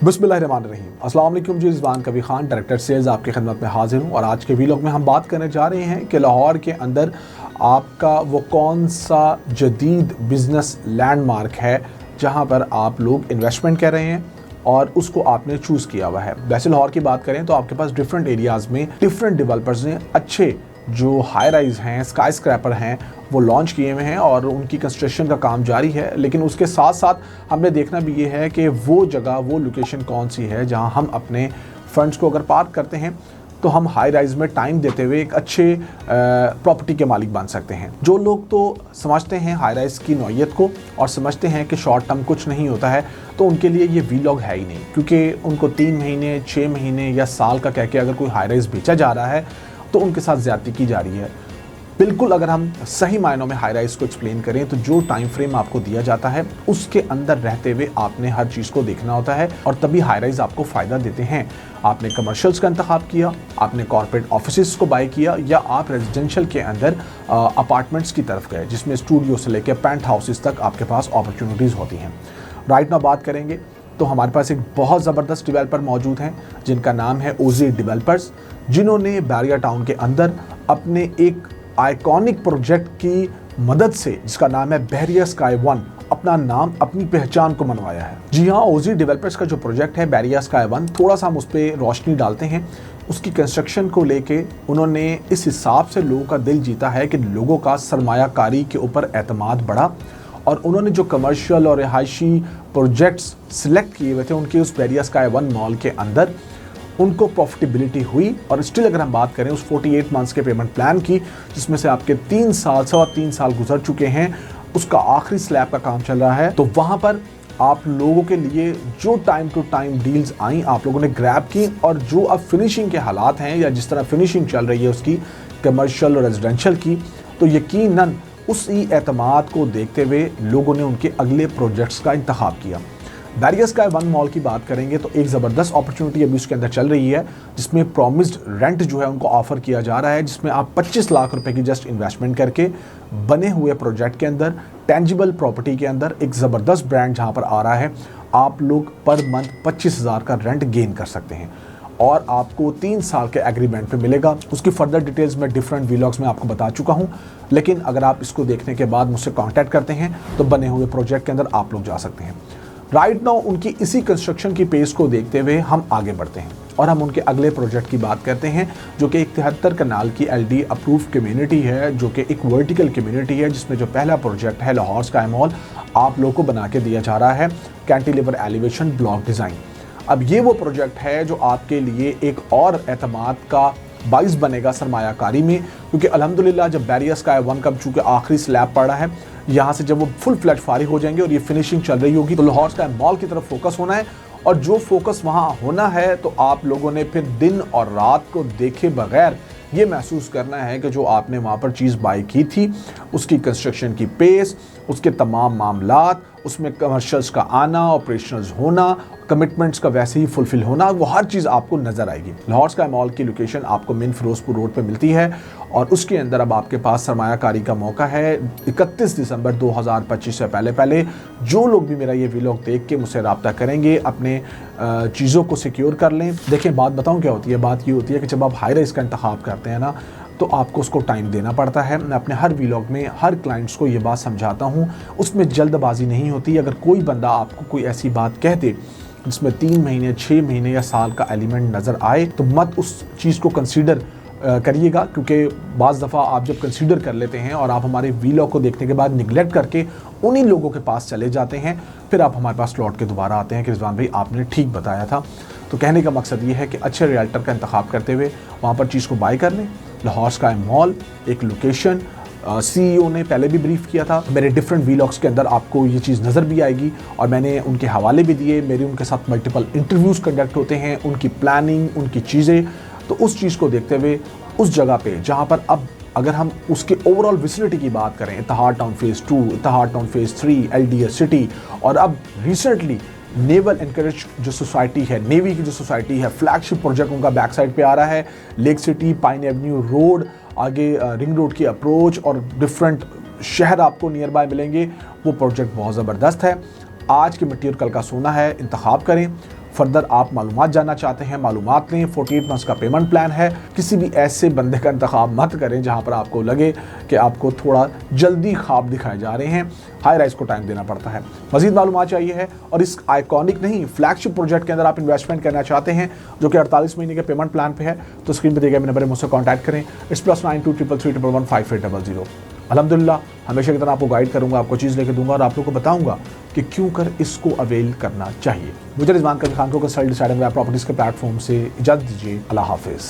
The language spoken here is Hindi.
बिस्मिल्लाहिर्रहमानिर्रहीम। अस्सलाम वालेकुम जी, रिजवान कबीर खान डायरेक्टर सेल्स आपकी खिदमत में हाजिर हूँ। और आज के वीलॉग में हम बात करने जा रहे हैं कि लाहौर के अंदर आपका वो कौन सा जदीद बिज़नेस लैंडमार्क है जहाँ पर आप लोग इन्वेस्टमेंट कर रहे हैं और उसको आपने चूज़ किया हुआ है। वैसे लाहौर की बात करें तो आपके पास डिफरेंट एरियाज़ में डिफरेंट डेवलपर्स ने अच्छे जो हाई राइज हैं, स्काई स्क्रैपर हैं, वो लॉन्च किए हुए हैं और उनकी कंस्ट्रक्शन का काम जारी है। लेकिन उसके साथ साथ हमने देखना भी ये है कि वो जगह, वो लोकेशन कौन सी है जहां हम अपने फंड्स को अगर पार्क करते हैं तो हम हाई राइज में टाइम देते हुए एक अच्छे प्रॉपर्टी के मालिक बन सकते हैं। जो लोग तो समझते हैं हाई राइज की नौइयत को और समझते हैं कि शॉर्ट टर्म कुछ नहीं होता है, तो उनके लिए ये वीलॉग है ही नहीं, क्योंकि उनको 3 महीने, 6 महीने या साल का कह के अगर कोई हाई राइज बेचा जा रहा है तो उनके साथ ज़्यादती की जा रही है। बिल्कुल अगर हम सही मायनों में हाई राइज को एक्सप्लेन करें तो जो टाइम फ्रेम आपको दिया जाता है उसके अंदर रहते हुए आपने हर चीज़ को देखना होता है और तभी हाई राइज आपको फ़ायदा देते हैं। आपने कमर्शियल्स का इंतखाब किया, आपने कॉर्पोरेट ऑफिसेस को बाय किया, या आप रेजिडेंशियल के अंदर अपार्टमेंट्स की तरफ गए जिसमें स्टूडियो से लेकर पेंट हाउसेस तक आपके पास अपॉर्चुनिटीज़ होती हैं। राइट नाउ बात करेंगे तो हमारे पास एक बहुत ज़बरदस्त डेवलपर मौजूद हैं जिनका नाम है ओजी डेवलपर्स, जिन्होंने बैरिया टाउन के अंदर अपने एक आइकॉनिक प्रोजेक्ट की मदद से, जिसका नाम है बैरिया स्काई वन, अपना नाम, अपनी पहचान को मनवाया है। जी हाँ, ओजी डेवलपर्स का जो प्रोजेक्ट है बैरिया स्काई वन, थोड़ा सा हम उस पर रोशनी डालते हैं। उसकी कंस्ट्रक्शन को लेके उन्होंने इस हिसाब से लोगों का दिल जीता है कि लोगों का सरमायाकारी के ऊपर एतमाद बढ़ा और उन्होंने जो कमर्शियल और रिहायशी प्रोजेक्ट्स सिलेक्ट किए हुए थे उनके उस बैरिया स्काई वन मॉल के अंदर उनको प्रॉफिटेबिलिटी हुई। और स्टिल अगर हम बात करें उस 48 मंथ्स के पेमेंट प्लान की, जिसमें से आपके 3 साल गुजर चुके हैं, उसका आखिरी स्लैब का काम चल रहा है, तो वहाँ पर आप लोगों के लिए जो टाइम टू टाइम डील्स आई आप लोगों ने ग्रैब की और जो अब फिनिशिंग के हालात हैं या जिस तरह फिनिशिंग चल रही है उसकी कमर्शियल और रेजिडेंशियल की, तो यकीनन उसी एतमाद को देखते हुए लोगों ने उनके अगले प्रोजेक्ट्स का इंतखाब किया। बैरिया स्काई वन मॉल की बात करेंगे तो एक ज़बरदस्त अपॉर्चुनिटी अभी उसके अंदर चल रही है, जिसमें प्रॉमिस्ड रेंट जो है उनको ऑफर किया जा रहा है, जिसमें आप 25 लाख रुपए की जस्ट इन्वेस्टमेंट करके बने हुए प्रोजेक्ट के अंदर, टेंजिबल प्रॉपर्टी के अंदर एक ज़बरदस्त ब्रांड जहां पर आ रहा है, आप लोग पर मंथ 25,000 का रेंट गेन कर सकते हैं और आपको 3 साल के एग्रीमेंट पे मिलेगा। उसकी फर्दर डिटेल्स में डिफरेंट वीलॉग्स में आपको बता चुका हूं, लेकिन अगर आप इसको देखने के बाद मुझसे कांटेक्ट करते हैं तो बने हुए प्रोजेक्ट के अंदर आप लोग जा सकते हैं। राइट नाउ उनकी इसी कंस्ट्रक्शन की पेस को देखते हुए हम आगे बढ़ते हैं और हम उनके अगले प्रोजेक्ट की बात करते हैं, जो कि एक 73 कनाल की LD अप्रूव कम्युनिटी है, जो कि एक वर्टिकल कम्युनिटी है, जिसमें जो पहला प्रोजेक्ट है लाहौर स्काई मॉल आप लोगों को बना के दिया जा रहा है, कैंटिलीवर एलिवेशन ब्लॉक डिज़ाइन। अब ये वो प्रोजेक्ट है जो आपके लिए एक और एतमाद का बाइस बनेगा सरमायाकारी में, क्योंकि अल्हम्दुलिल्लाह जब बैरिया स्काई वन का चूँकि आखिरी स्लैब पड़ा है, यहाँ से जब वो फुल फ्लैट फारिग हो जाएंगे और ये फिनिशिंग चल रही होगी तो लाहौर स्काई मॉल की तरफ फोकस होना है। और जो फोकस वहाँ होना है तो आप लोगों ने फिर दिन और रात को देखे बगैर ये महसूस करना है कि जो आपने वहाँ पर चीज़ बाई की थी उसकी कंस्ट्रक्शन की पेस, उसके तमाम मामलात, उसमें कमर्शियल्स का आना, ऑपरेशनल्स होना, कमिटमेंट्स का वैसे ही फुलफिल होना, वो हर चीज़ आपको नज़र आएगी। लाहौर स्काई मॉल की लोकेशन आपको मेन फिरोजपुर रोड पे मिलती है और उसके अंदर अब आपके पास सरमायाकारी का मौका है। 31 दिसंबर 2025 से पहले जो लोग भी मेरा ये वीलॉग देख के मुझसे रब्ता करेंगे अपने चीज़ों को सिक्योर कर लें। देखें, बात बताऊँ क्या होती है, बात ये होती है कि जब आप हाई राइज का इंतखाब करते हैं ना तो आपको उसको टाइम देना पड़ता है। मैं अपने हर वीलॉग में हर क्लाइंट्स को ये बात समझाता हूँ, उसमें जल्दबाजी नहीं होती। अगर कोई बंदा आपको कोई ऐसी बात कह दे जिसमें 3 महीने, 6 महीने या साल का एलिमेंट नज़र आए तो मत उस चीज़ को कंसीडर करिएगा, क्योंकि बाज़ दफ़ा आप जब कंसीडर कर लेते हैं और आप हमारे वीलॉग को देखने के बाद निगलेक्ट करके उन्हीं लोगों के पास चले जाते हैं, फिर आप हमारे पास लौट के दोबारा आते हैं कि रिजवान भाई आपने ठीक बताया था। तो कहने का मकसद ये है कि अच्छे रियल्टर का इंतखाब करते हुए वहाँ पर चीज़ को बाय कर लें। लाहौर स्काई मॉल एक लोकेशन, CEO ने पहले भी ब्रीफ किया था, मेरे डिफरेंट वीलॉग्स के अंदर आपको ये चीज़ नज़र भी आएगी और मैंने उनके हवाले भी दिए, मेरे उनके साथ मल्टीपल इंटरव्यूज़ कंडक्ट होते हैं, उनकी प्लानिंग, उनकी चीज़ें। तो उस चीज़ को देखते हुए उस जगह पे जहाँ पर अब अगर हम उसके ओवरऑल विसिनिटी की बात करें, Ittehad town phase 2, Ittehad town phase 3, LDS city और अब रिसेंटली नेवल एनकरेज जो सोसाइटी है, नेवी की जो सोसाइटी है, फ्लैगशिप प्रोजेक्ट उनका बैक साइड पे आ रहा है, lake city, pine avenue road, आगे रिंग रोड की अप्रोच और डिफरेंट शहर आपको नियर बाय मिलेंगे। वो प्रोजेक्ट बहुत ज़बरदस्त है। आज की मिट्टी और कल का सोना है, इंतखाब करें। फर्दर आप मालूमात जानना चाहते हैं, मालूमात लें। 48 मंथ्स का पेमेंट प्लान है। किसी भी ऐसे बंदे का इंतखाब मत करें जहाँ पर आपको लगे कि आपको थोड़ा जल्दी ख्वाब दिखाए जा रहे हैं। हाई राइज को टाइम देना पड़ता है। मजीद मालूमात चाहिए है और इस आइकॉनिक नहीं फ्लैगशिप प्रोजेक्ट के अंदर आप इन्वेस्टमेंट करना चाहते हैं जो कि 48 महीने के पेमेंट प्लान पे है, तो स्क्रीन पे दिए गए मेरे नंबर मुझसे कॉन्टैक्ट करें। इस +9233315800। अल्हम्दुलिल्लाह हमेशा की तरह आपको गाइड करूंगा, आपको चीज़ लेके दूंगा और आप लोग को बताऊंगा कि क्यों कर इसको अवेल करना चाहिए। मुझे रिजवान कबीर खान को सेल डिसाइडिंग प्रॉपर्टीज़ के प्लेटफॉर्म से इजाज़त दीजिए। अल्लाह हाफिज़।